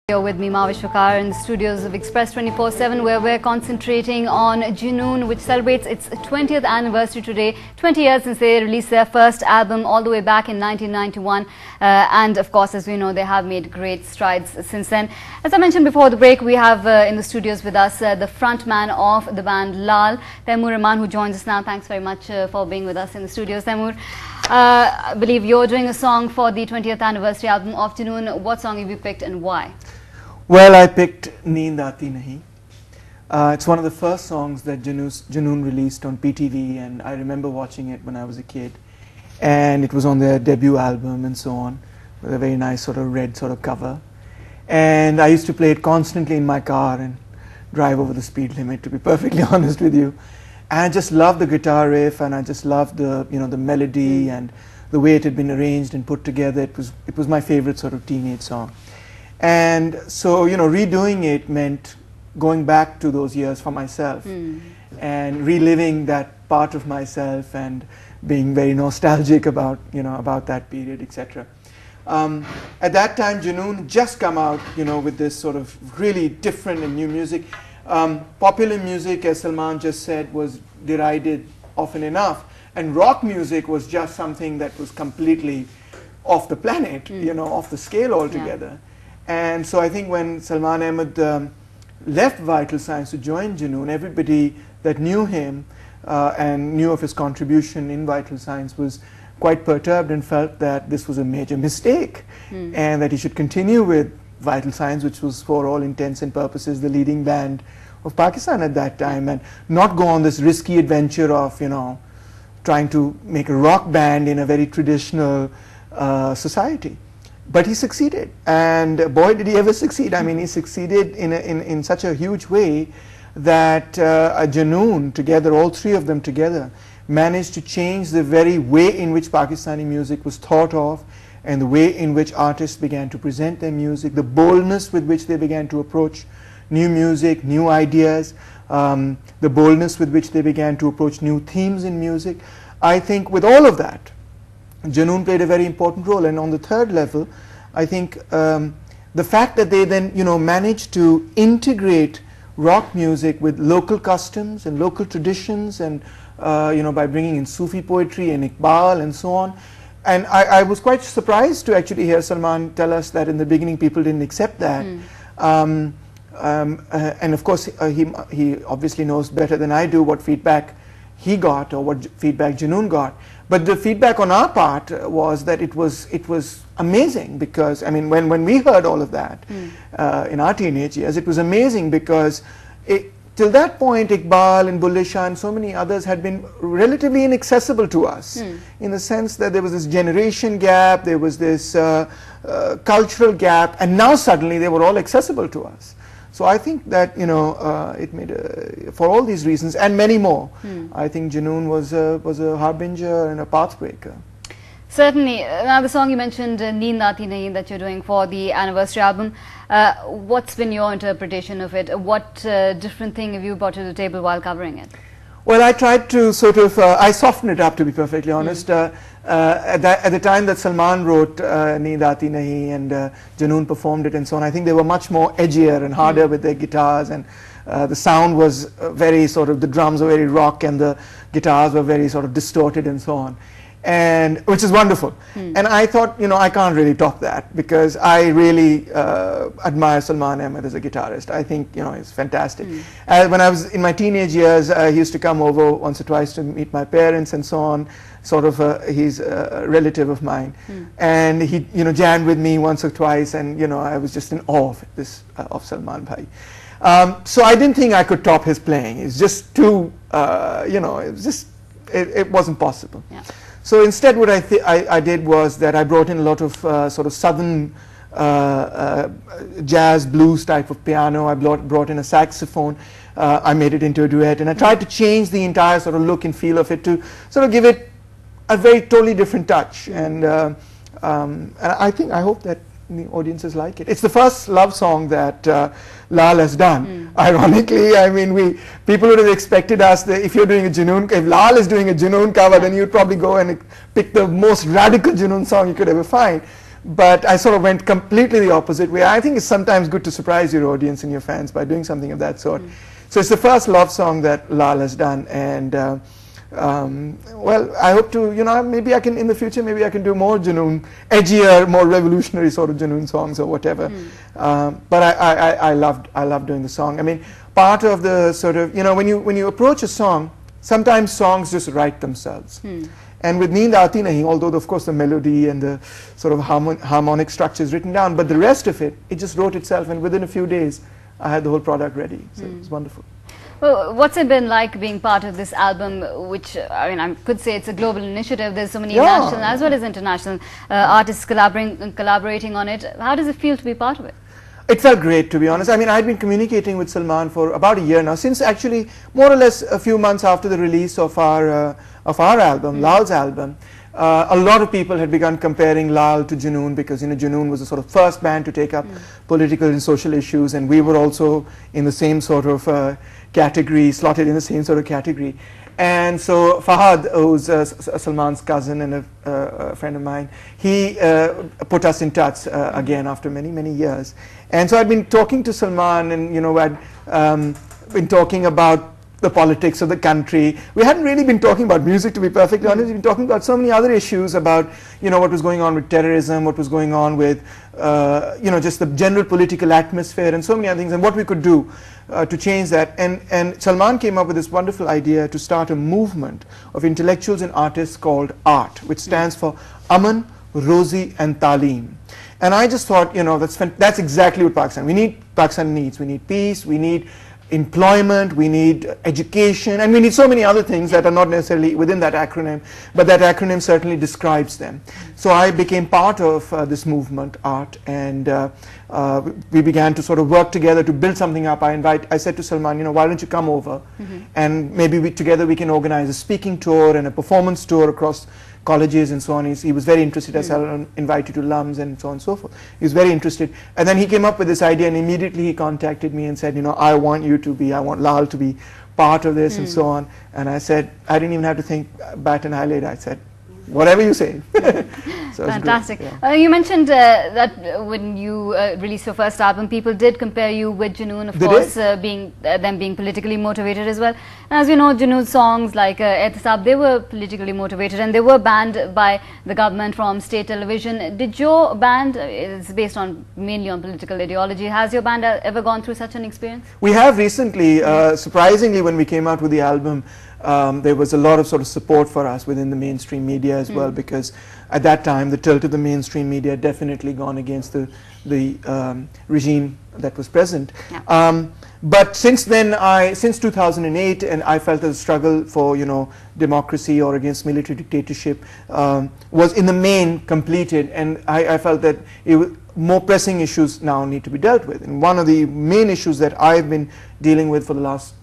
You're with me, Vishwakar, in the studios of Express 24/7, where we're concentrating on Junoon, which celebrates its 20th anniversary today. 20 years since they released their first album, all the way back in 1991. And of course, as we know, they have made great strides since then. As I mentioned before the break, we have in the studios with us the frontman of the band Laal, Taimur Rehman, who joins us now. Thanks very much for being with us in the studios, Taimur. I believe you're doing a song for the 20th anniversary album of Junoon. What song have you picked and why? Well, I picked Neend Aati Nahi. It's one of the first songs that Junoon released on PTV, and I remember watching it when I was a kid. And it was on their debut album and so on, with a very nice sort of red sort of cover. And I used to play it constantly in my car and drive over the speed limit, to be perfectly honest with you. And I just loved the guitar riff, and I just loved the the melody and the way it had been arranged and put together. It was my favorite sort of teenage song. And so, redoing it meant going back to those years for myself and reliving that part of myself and being very nostalgic about, about that period, etc. At that time, Junoon just come out, with this sort of really different and new music. Popular music, as Salman just said, was derided often enough, and rock music was just something that was completely off the planet, off the scale altogether. Yeah. And so I think when Salman Ahmed left Vital Signs to join Junoon, everybody that knew him and knew of his contribution in Vital Signs was quite perturbed and felt that this was a major mistake and that he should continue with Vital Signs, which was for all intents and purposes the leading band of Pakistan at that time, and not go on this risky adventure of trying to make a rock band in a very traditional society. But he succeeded, and boy did he ever succeed. I mean, he succeeded in such a huge way that Junoon together, all three of them together, managed to change the very way in which Pakistani music was thought of, and the way in which artists began to present their music, the boldness with which they began to approach new music, new ideas, the boldness with which they began to approach new themes in music. I think with all of that, Junoon played a very important role. And on the third level, I think the fact that they then managed to integrate rock music with local customs and local traditions, and by bringing in Sufi poetry and Iqbal and so on. And I was quite surprised to actually hear Salman tell us that in the beginning people didn't accept that. And of course he obviously knows better than I do what feedback he got or what feedback Junoon got. But the feedback on our part was that it was amazing, because I mean when we heard all of that in our teenage years, it was amazing because till that point Iqbal and Bulle Shah and so many others had been relatively inaccessible to us, in the sense that there was this generation gap, there was this cultural gap, and now suddenly they were all accessible to us. So I think that it made for all these reasons and many more. I think Junoon was a harbinger and a pathbreaker. Certainly. Now the song you mentioned, Neend Aati Nahi, that you're doing for the anniversary album. What's been your interpretation of it? What different thing have you brought to the table while covering it? Well, I tried to sort of I softened it up, to be perfectly honest. At the time that Salman wrote Neend Aati Nahi and Junoon performed it and so on, I think they were much more edgier and harder with their guitars, and the sound was very sort of, the drums were very rock and the guitars were very sort of distorted and so on, and which is wonderful. And I thought, I can't really top that, because I really admire Salman Ahmed as a guitarist. I think he's fantastic. When I was in my teenage years, he used to come over once or twice to meet my parents and so on. Sort of he's a relative of mine, and he jammed with me once or twice, and I was just in awe of this of Salman Bhai. So I didn't think I could top his playing. It's just too it wasn't possible. Yeah. So instead what I did was that I brought in a lot of sort of southern jazz blues type of piano. I brought in a saxophone. I made it into a duet, and I tried to change the entire sort of look and feel of it to sort of give it a very totally different touch, and I hope that the audiences like it. It's the first love song that Laal has done. Ironically, I mean, people would have expected us that if you're doing a Junoon, if Laal is doing a Junoon cover, then you'd probably go and pick the most radical Junoon song you could ever find. but I sort of went completely the opposite way. I think it's sometimes good to surprise your audience and your fans by doing something of that sort. So it's the first love song that Laal has done, and well, I hope to, maybe I can, in the future, maybe I can do more Junoon, edgier, more revolutionary sort of Junoon songs or whatever. But I loved doing the song. I mean, part of the sort of, when you approach a song, sometimes songs just write themselves. And with Neend Aati Nahi, although of course the melody and the sort of harmonic structure is written down, but the rest of it, it just wrote itself, and within a few days I had the whole product ready. So it was wonderful. Well, what's it been like being part of this album, which, I mean, I could say it's a global initiative. There's so many national as well as international artists collaborating on it. How does it feel to be part of it? It felt great, to be honest. I mean, I'd been communicating with Salman for about a year now, since actually more or less a few months after the release of our album, Laal's album. A lot of people had begun comparing Laal to Junoon, because Junoon was the sort of first band to take up political and social issues, and we were also in the same sort of category, slotted in the same sort of category. And so Fahad, who's Salman's cousin and a friend of mine, he put us in touch again after many years. And so I'd been talking to Salman, and I'd been talking about the politics of the country. We hadn't really been talking about music, to be perfectly honest. We've been talking about so many other issues, about what was going on with terrorism, what was going on with just the general political atmosphere, and so many other things, and what we could do to change that. And Salman came up with this wonderful idea to start a movement of intellectuals and artists called ART, which stands for Aman, Rozi and Taaleem. And I just thought, that's exactly what Pakistan needs. We need peace, we need employment, we need education, and we need so many other things that are not necessarily within that acronym, but that acronym certainly describes them. So I became part of this movement, ART, and we began to sort of work together to build something up. I said to Salman, why don't you come over, and maybe together we can organize a speaking tour and a performance tour across colleges and so on. He was very interested. I said, I'll invite you to LUMS and so on and so forth. He was very interested. And then he came up with this idea, and immediately he contacted me and said, I want Laal to be part of this and so on. And I said, I didn't even have to think, bat an eyelid. I said, whatever you say. So fantastic. Yeah. You mentioned that when you released your first album, people did compare you with Junoon, of course, them being politically motivated as well. And as you know, Junoon's songs like Ehtisab, they were politically motivated, and they were banned by the government from state television. Did your band, it's based on mainly on political ideology, has your band ever gone through such an experience? We have recently. Surprisingly, when we came out with the album, there was a lot of sort of support for us within the mainstream media as well, because at that time the tilt of the mainstream media had definitely gone against the regime that was present. But since then, since 2008, and I felt that the struggle for democracy or against military dictatorship was in the main completed, and I felt that more pressing issues now need to be dealt with. And one of the main issues that I've been dealing with for the last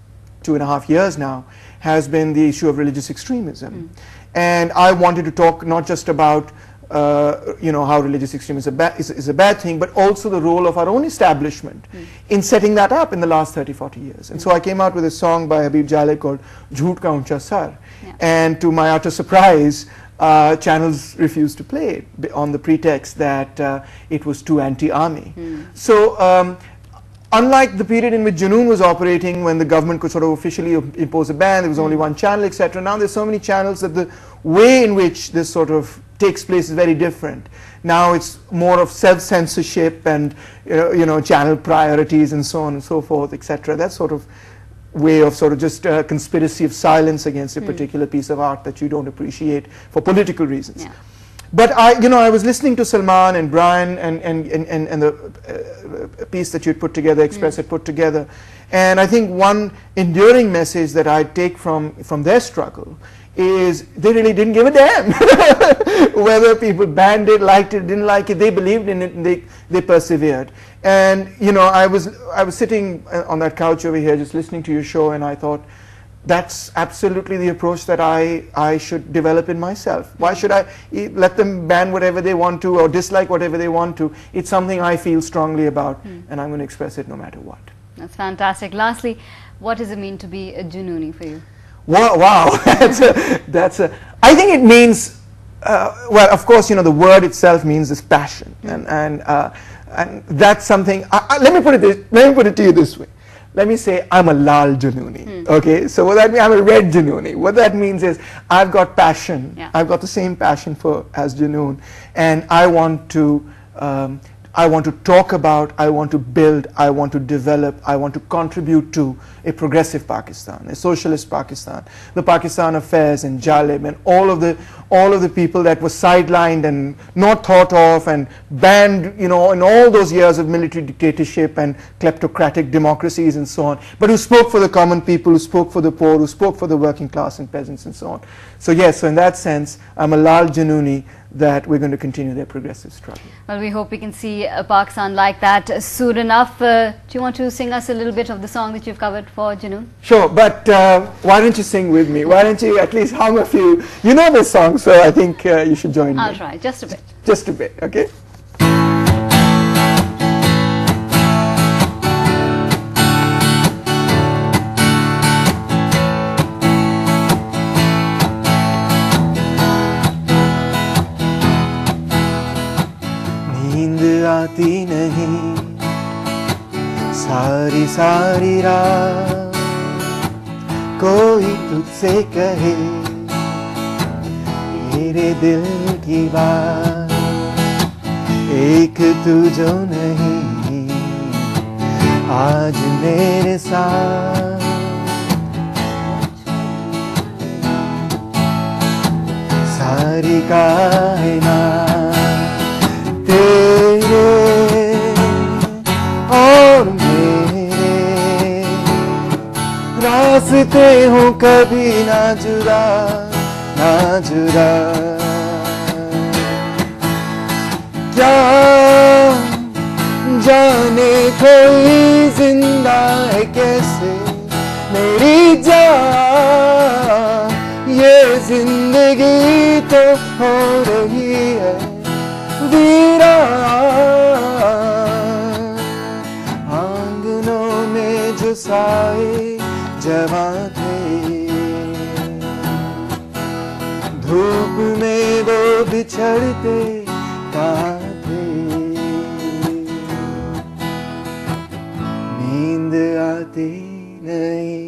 2.5 years now has been the issue of religious extremism. And I wanted to talk not just about how religious extremism is a bad thing, but also the role of our own establishment in setting that up in the last 30-40 years. And so I came out with a song by Habib Jaleh called Jhoot Ka Uncha Sar. And to my utter surprise, channels refused to play it on the pretext that it was too anti-army. So unlike the period in which Junoon was operating, when the government could sort of officially impose a ban, there was only one channel, etc. Now there's so many channels that the way in which this sort of takes place is very different. Now it's more of self-censorship and channel priorities and so on and so forth, etc. That sort of way of sort of just a conspiracy of silence against a particular piece of art that you don't appreciate for political reasons. But I was listening to Salman and Brian and the piece that you'd put together, Express had put together, and I think one enduring message that I take from their struggle is they really didn't give a damn whether people banned it, liked it, didn't like it. They believed in it, and they persevered. And I was sitting on that couch over here just listening to your show, and I thought, that's absolutely the approach that I should develop in myself. Why should I let them ban whatever they want to or dislike whatever they want to? It's something I feel strongly about, and I'm going to express it no matter what. That's fantastic. Lastly, what does it mean to be a Junoonie for you? Wow, I think it means well, of course, you know, the word itself means this passion, and that's something. Let me put it to you this way. Let me say I'm a Laal Junooni. Okay, so what that means, I'm a red Junooni. What that means is I've got passion. Yeah. I've got the same passion as Junoon, and I want to talk about, I want to build, I want to develop, I want to contribute to a progressive Pakistan, a socialist Pakistan, the Pakistan Affairs and Jalib and all of the people that were sidelined and not thought of and banned, you know, in all those years of military dictatorship and kleptocratic democracies and so on, but who spoke for the common people, who spoke for the poor, who spoke for the working class and peasants and so on. So yes, so in that sense, I'm a Laal Junooni that we're going to continue their progressive struggle. Well, we hope we can see a Pakistan like that soon enough. Do you want to sing us a little bit of the song that you've covered for Junoon? Sure, but why don't you sing with me? Why don't you at least hum a few? You know this song, so I think you should join me. I'll try, just a bit. Just a bit, okay? आती नहीं सारी सारी रात कोई तुझसे कहे मेरे दिल की बात एक तू जो नहीं आज मेरे साथ सारी कायनात और मेरे रास्ते हों कभी ना जुदा क्या जाने कोई जिंदा है कैसे मेरी जान ये जिंदगी तो हो रही है आंगनों में जो साए जवां थे धूप में वो बिछड़ते कहाँ थे नींद आती नहीं.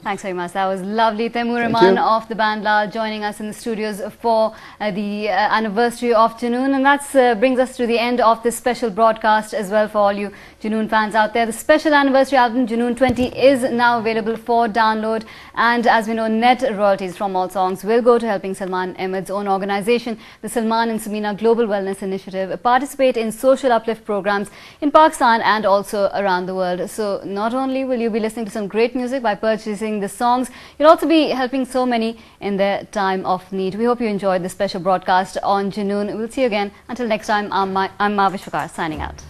Thanks very much. That was lovely. Taimur Rehman of the band Laal joining us in the studios for the anniversary of Junoon. And that brings us to the end of this special broadcast as well for all you Junoon fans out there. The special anniversary album Junoon 20 is now available for download. And as we know, net royalties from all songs will go to helping Salman Ahmed's own organization, the Salman and Samina Global Wellness Initiative, participate in social uplift programs in Pakistan and also around the world. So not only will you be listening to some great music by purchasing the songs, you'll also be helping so many in their time of need. We hope you enjoyed this special broadcast on Junoon. We'll see you again. Until next time, I'm Vishwakar signing out.